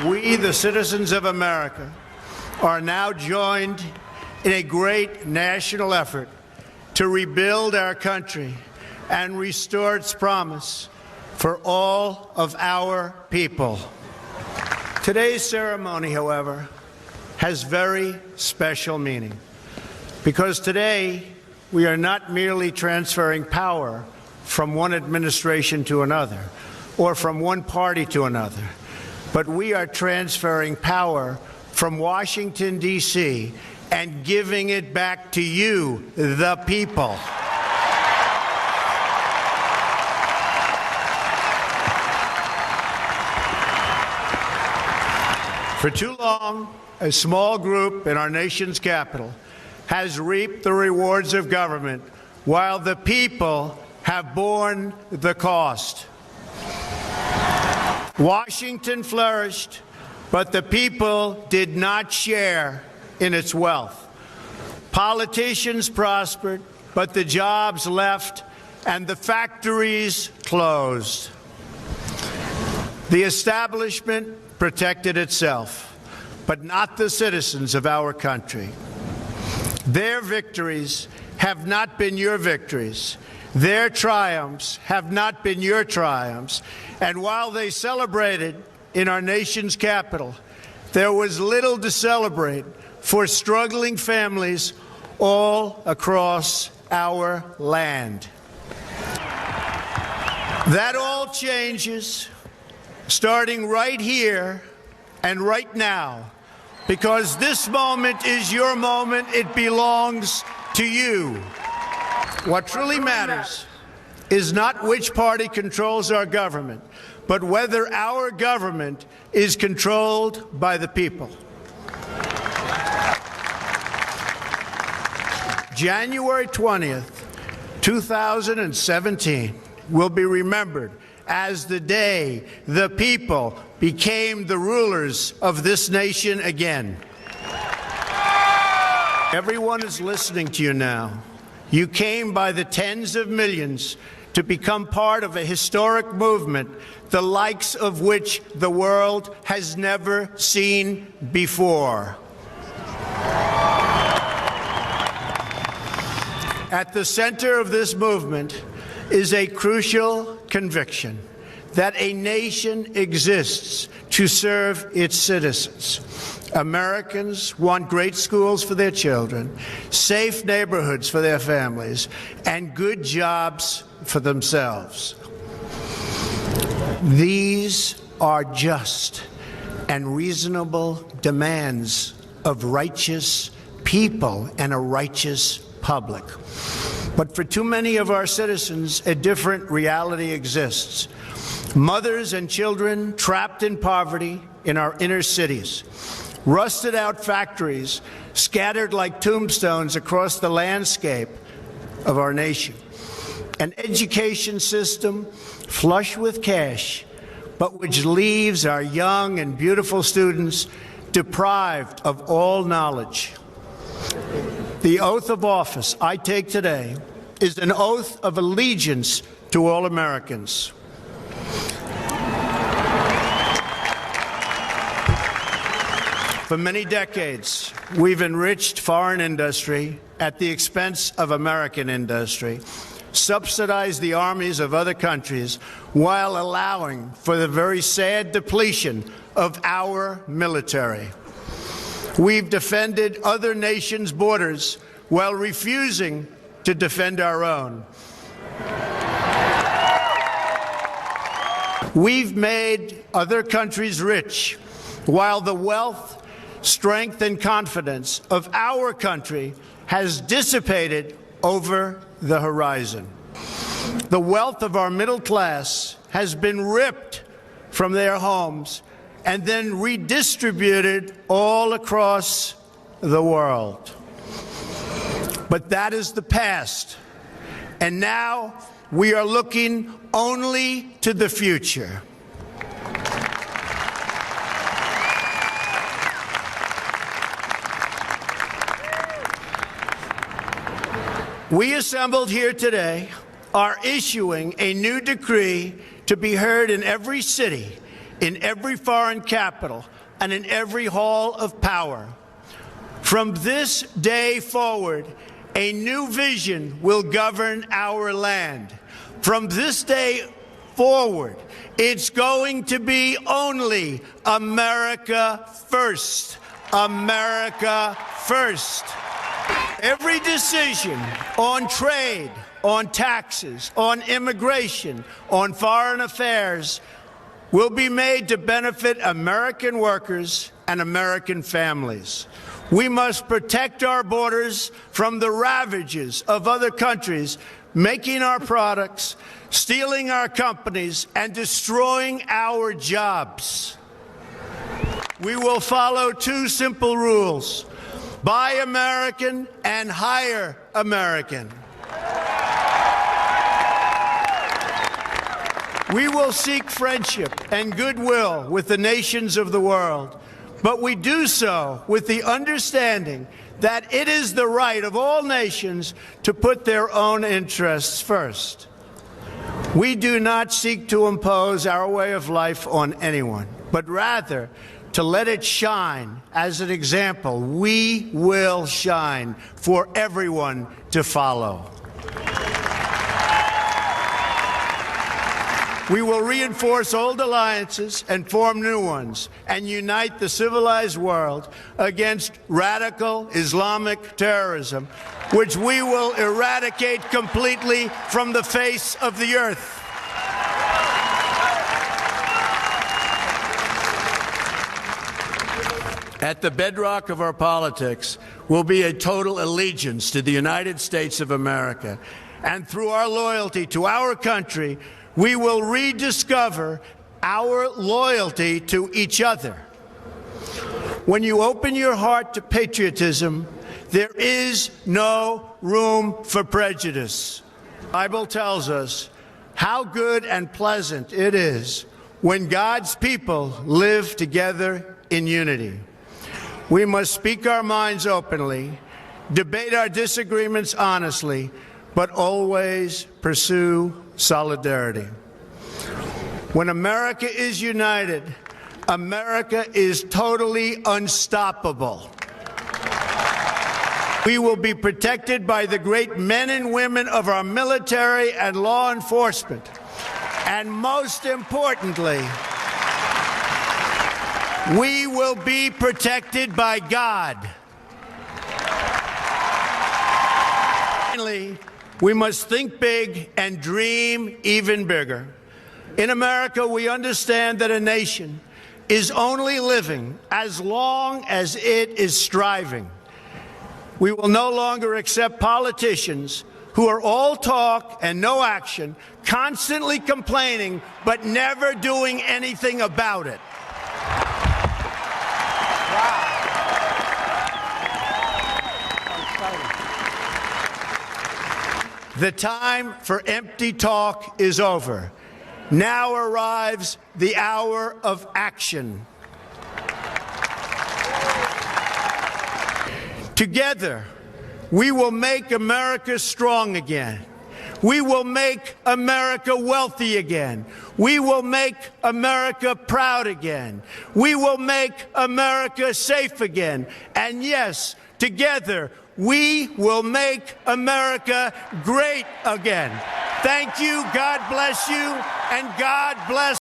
We, the citizens of America, are now joined in a great national effort to rebuild our country and restore its promise for all of our people. Today's ceremony, however, has very special meaning, because today we are not merely transferring power from one administration to another or from one party to another, but we are transferring power from Washington, D.C., and giving it back to you, the people. For too long, a small group in our nation's capital has reaped the rewards of government while the people have borne the cost. Washington flourished, but the people did not share in its wealth. Politicians prospered, but the jobs left and the factories closed. The establishment protected itself, but not the citizens of our country. Their victories have not been your victories. Their triumphs have not been your triumphs. And while they celebrated in our nation's capital, there was little to celebrate for struggling families all across our land. That all changes starting right here and right now, because this moment is your moment. It belongs to you. What truly matters is not which party controls our government, but whether our government is controlled by the people. January 20th, 2017 will be remembered as the day the people became the rulers of this nation again. Everyone is listening to you now. You came by the tens of millions to become part of a historic movement, the likes of which the world has never seen before. At the center of this movement is a crucial conviction that a nation exists to serve its citizens. Americans want great schools for their children, safe neighborhoods for their families, and good jobs for themselves. These are just and reasonable demands of righteous people and a righteous public. But for too many of our citizens, a different reality exists. Mothers and children trapped in poverty in our inner cities, rusted out factories scattered like tombstones across the landscape of our nation, an education system flush with cash, but which leaves our young and beautiful students deprived of all knowledge. The oath of office I take today is an oath of allegiance to all Americans. For many decades, we've enriched foreign industry at the expense of American industry, subsidized the armies of other countries while allowing for the very sad depletion of our military. We've defended other nations' borders while refusing to defend our own. We've made other countries rich while the wealth, strength, and confidence of our country has dissipated over the horizon. The wealth of our middle class has been ripped from their homes and then redistributed all across the world. But that is the past, and now we are looking only to the future. We assembled here today are issuing a new decree to be heard in every city in every foreign capital and in every hall of power. From this day forward, a new vision will govern our land. From this day forward, it's going to be only America first. America first. Every decision on trade, on taxes, on immigration, on foreign affairs will be made to benefit American workers and American families. We must protect our borders from the ravages of other countries making our products, stealing our companies, and destroying our jobs. We will follow two simple rules: buy American and hire American. We will seek friendship and goodwill with the nations of the world, but we do so with the understanding that it is the right of all nations to put their own interests first. We do not seek to impose our way of life on anyone, but rather to let it shine as an example. We will shine for everyone to follow. We will reinforce old alliances and form new ones and unite the civilized world against radical Islamic terrorism, which we will eradicate completely from the face of the earth. At the bedrock of our politics will be a total allegiance to the United States of America. And through our loyalty to our country, we will rediscover our loyalty to each other. When you open your heart to patriotism, there is no room for prejudice. The Bible tells us how good and pleasant it is when God's people live together in unity. We must speak our minds openly, debate our disagreements honestly, but always pursue solidarity. When America is united, America is totally unstoppable. We will be protected by the great men and women of our military and law enforcement. And most importantly, we will be protected by God. Finally, we must think big and dream even bigger. In America, we understand that a nation is only living as long as it is striving. We will no longer accept politicians who are all talk and no action, constantly complaining but never doing anything about it. The time for empty talk is over. Now arrives the hour of action. Together, we will make America strong again. We will make America wealthy again. We will make America proud again. We will make America safe again. And yes, together, we will make America great again. Thank you, God bless you, and God bless